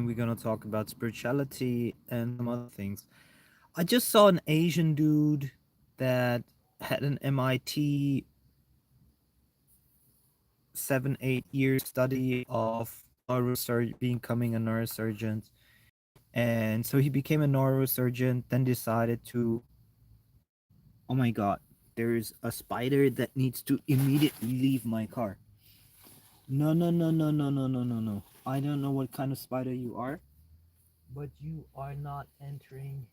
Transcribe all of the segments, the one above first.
we're gonna talk about spirituality and some other things. I just saw an Asian dude that had an MIT 7-8 year study of becoming a neurosurgeon. And so he became a neurosurgeon, then decided to, oh my god, there's a spider that needs to immediately leave my car. No, no, no, no, no, no, no, no, no. I don't know what kind of spider you are, but you are not entering.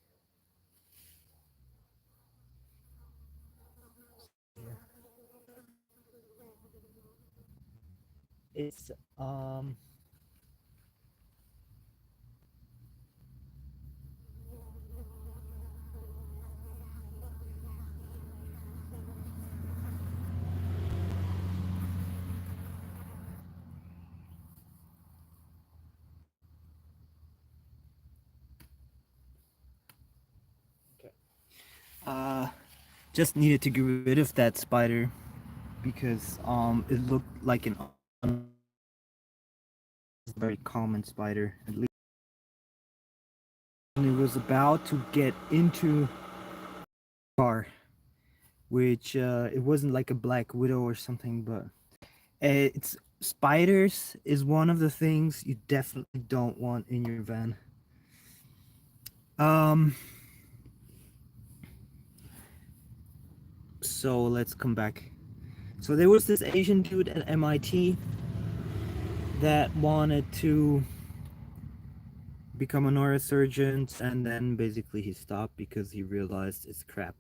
It's uh just needed to get rid of that spider because it looked like an very common spider. At least and it was about to get into the car, which it wasn't like a black widow or something, but it's spiders is one of the things you definitely don't want in your van. Um so let's come back. So there was this Asian dude at MIT that wanted to become a neurosurgeon, and then basically he stopped because he realized it's crap.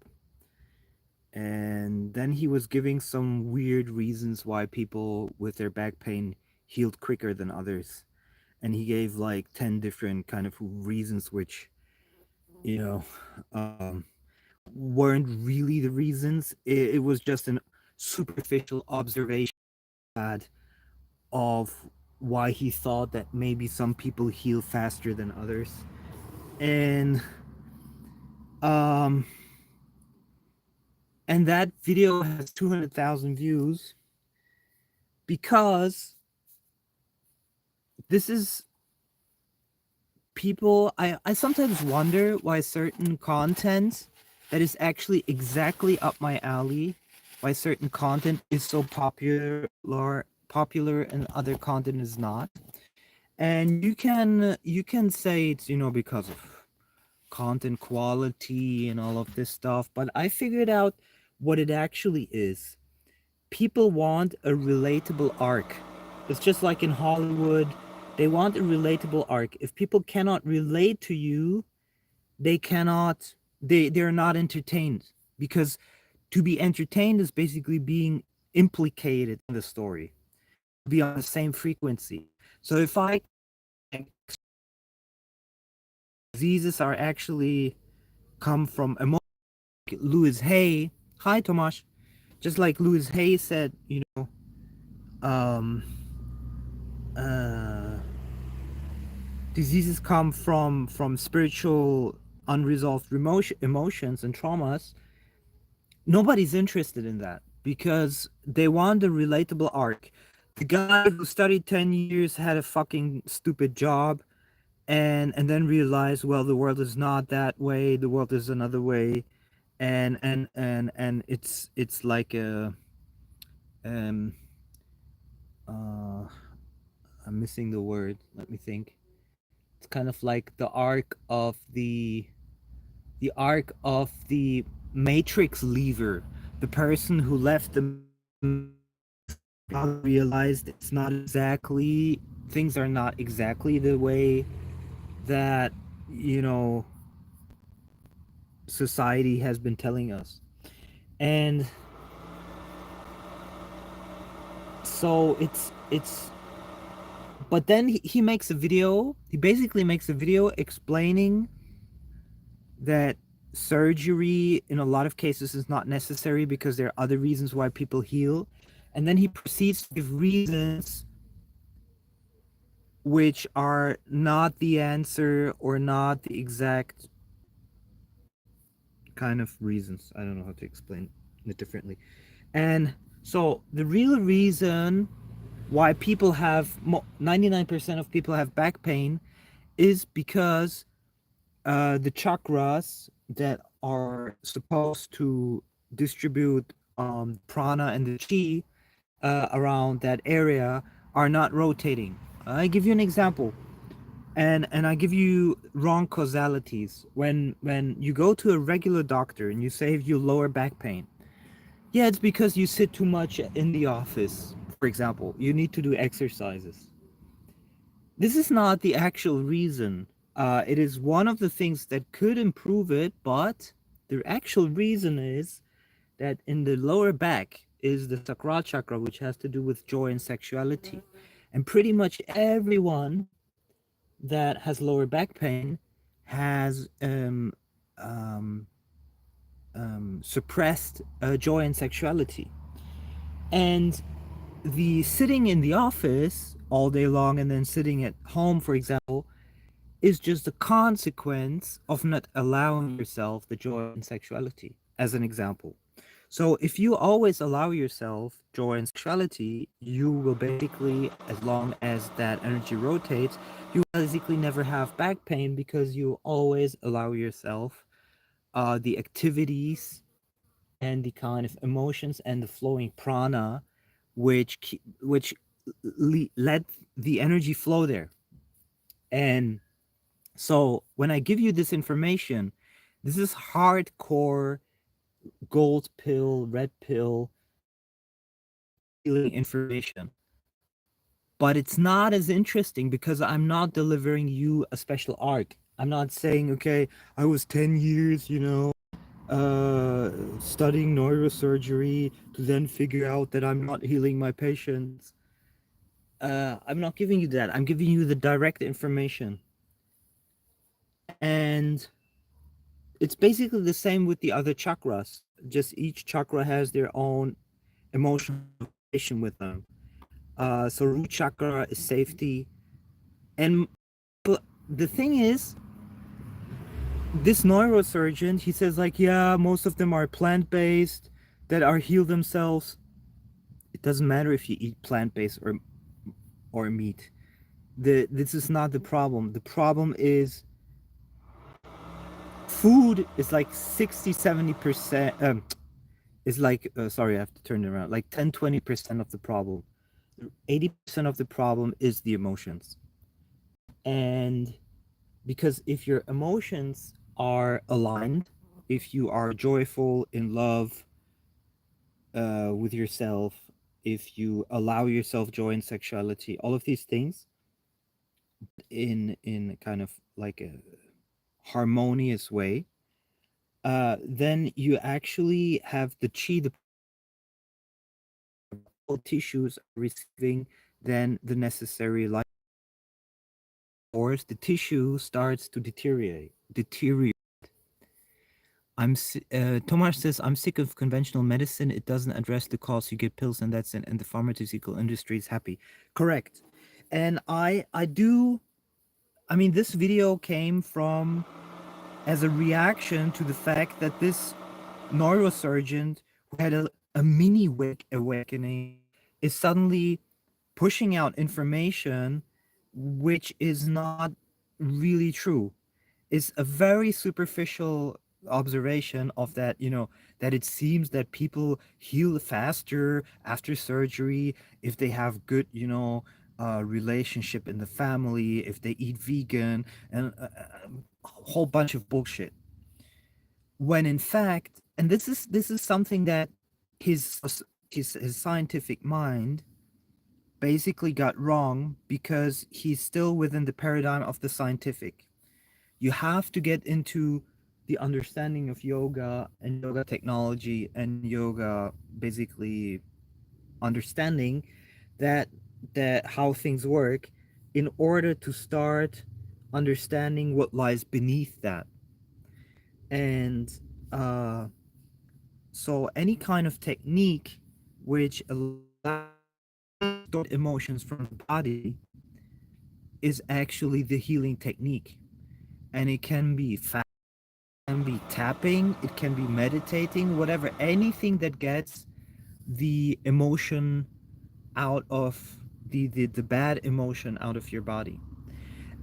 And then he was giving some weird reasons why people with their back pain healed quicker than others. And he gave like 10 different kind of reasons, which, you know, weren't really the reasons. It was just an superficial observation of why he thought that maybe some people heal faster than others. And um and that video has 200,000 views because this is people. I sometimes wonder why certain content that is actually exactly up my alley, why certain content is so popular and other content is not. And you can say it's, because of content quality and all of this stuff, but I figured out what it actually is. People want a relatable arc. It's just like in Hollywood, they want a relatable arc. If people cannot relate to you, they cannot they're not entertained, because to be entertained is basically being implicated in the story, be on the same frequency. So if I diseases are actually come from emotion, Louis Hay, hi Tomasz, just like Louis Hay said, um uh diseases come from spiritual unresolved emotions and traumas. Nobody's interested in that because they want a relatable arc. The guy who studied 10 years had a fucking stupid job, and then realized, well, the world is not that way, the world is another way. And it's like a um uh I'm missing the word, let me think. It's kind of like the arc of the Matrix lever, the person who left the realized it's not exactly things are not exactly the way that, you know society has been telling us. And so it's but then he makes a video, he basically makes a video explaining that surgery in a lot of cases is not necessary because there are other reasons why people heal. And then he proceeds to give reasons which are not the answer or not the exact kind of reasons. I don't know how to explain it differently. And so the real reason why people have 99% of people have back pain is because the chakras that are supposed to distribute prana and the chi around that area are not rotating. I give you an example, and I give you wrong causalities. When you go to a regular doctor and you say you lower back pain, yeah, it's because you sit too much in the office. For example, you need to do exercises. This is not the actual reason. It is one of the things that could improve it, but the actual reason is that in the lower back is the sacral chakra, which has to do with joy and sexuality. And pretty much everyone that has lower back pain has um, suppressed joy and sexuality. And the sitting in the office all day long and then sitting at home, for example, is just a consequence of not allowing yourself the joy and sexuality, as an example. So if you always allow yourself joy and sexuality, you will basically, as long as that energy rotates, you will basically never have back pain because you always allow yourself the activities and the kind of emotions and the flowing prana, which let the energy flow there. And so when I give you this information, this is hardcore gold pill, red pill healing information. But it's not as interesting because I'm not delivering you a special arc. I'm not saying, okay, I was 10 years, studying neurosurgery to then figure out that I'm not healing my patients. I'm not giving you that. I'm giving you the direct information. And it's basically the same with the other chakras. Just each chakra has their own emotional relation with them. So root chakra is safety. And the thing is, this neurosurgeon, he says like, yeah, most of them are plant-based that are heal themselves. It doesn't matter if you eat plant-based or meat. This is not the problem. The problem is food is like 60-70%, is like sorry, I have to turn it around, like 10-20% of the problem. 80% of the problem is the emotions. And because if your emotions are aligned, if you are joyful, in love with yourself, if you allow yourself joy and sexuality, all of these things in kind of like a harmonious way, then you actually have the chi, the tissues receiving then the necessary light force. The tissue starts to deteriorate. Tomas says, I'm sick of conventional medicine. It doesn't address the cause. You get pills and that's it. And the pharmaceutical industry is happy. Correct. And I do, I mean, this video came from as a reaction to the fact that this neurosurgeon who had a mini awakening is suddenly pushing out information which is not really true. Is a very superficial observation of that, that it seems that people heal faster after surgery if they have good, relationship in the family, if they eat vegan, and a whole bunch of bullshit. When in fact, and this is something that his his scientific mind basically got wrong because he's still within the paradigm of the scientific. You have to get into the understanding of yoga and yoga technology and yoga basically understanding that how things work in order to start understanding what lies beneath that. And uh, so any kind of technique which allows emotions from the body is actually the healing technique. And it can be fast, it can be tapping, it can be meditating, whatever, anything that gets the emotion out of the bad emotion out of your body.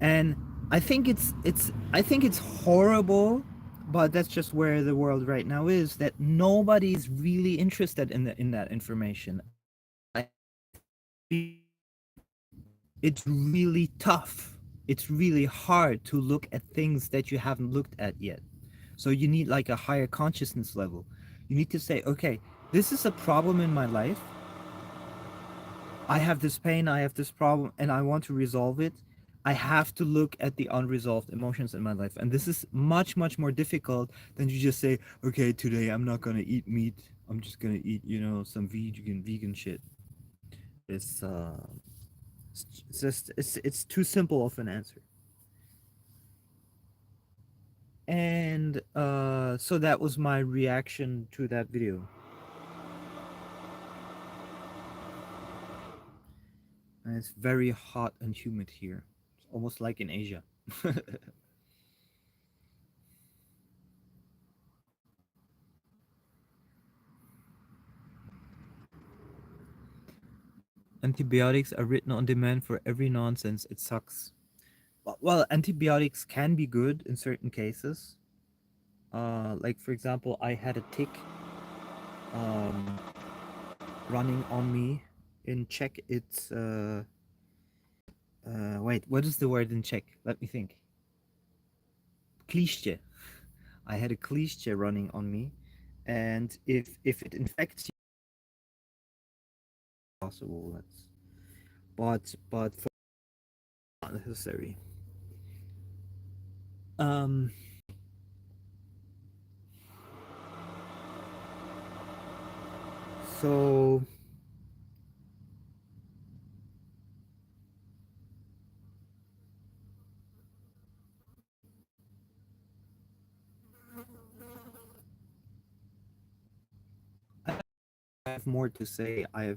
And I think it's horrible, but that's just where the world right now is. That nobody's really interested in that information. It's really tough. It's really hard to look at things that you haven't looked at yet. So you need like a higher consciousness level. You need to say, okay, this is a problem in my life. I have this pain, I have this problem, and I want to resolve it. I have to look at the unresolved emotions in my life. And this is much, much more difficult than you just say, okay, today I'm not going to eat meat. I'm just going to eat, some vegan shit. It's, it's too simple of an answer. And so that was my reaction to that video. And it's very hot and humid here. It's almost like in Asia. Antibiotics are written on demand for every nonsense. It sucks. Well, antibiotics can be good in certain cases. Like for example, I had a tick um, running on me. In Czech, it's wait. What is the word in Czech? Let me think. Klíště. I had a klíště running on me, and if it infects you, possible. That's but for not necessary. Um. So I have more to say. I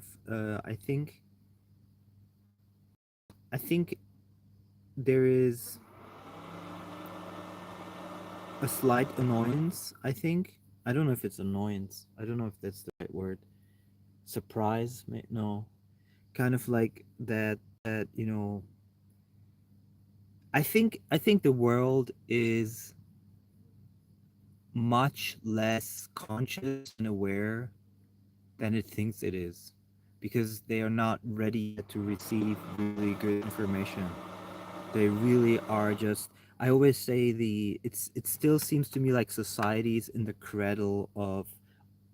think there is a slight annoyance. I don't know if it's annoyance. I don't know if that's the right word. Surprise? No. Kind of like that. I think the world is much less conscious and aware than it thinks it is, because they are not ready yet to receive really good information. They really are just. I always say it still seems to me like society's in the cradle of,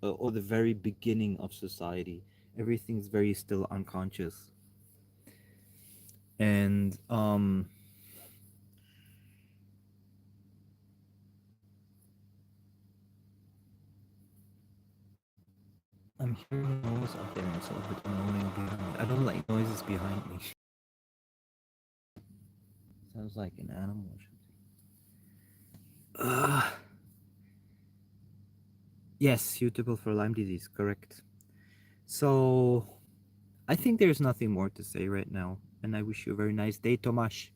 or the very beginning of society. Everything's very still unconscious. And I'm hearing noise out there. It's a little bit annoying behind. I don't like noises behind me. Sounds like an animal or something. Yes, suitable for Lyme disease, correct. So I think there's nothing more to say right now, and I wish you a very nice day, Tomasz.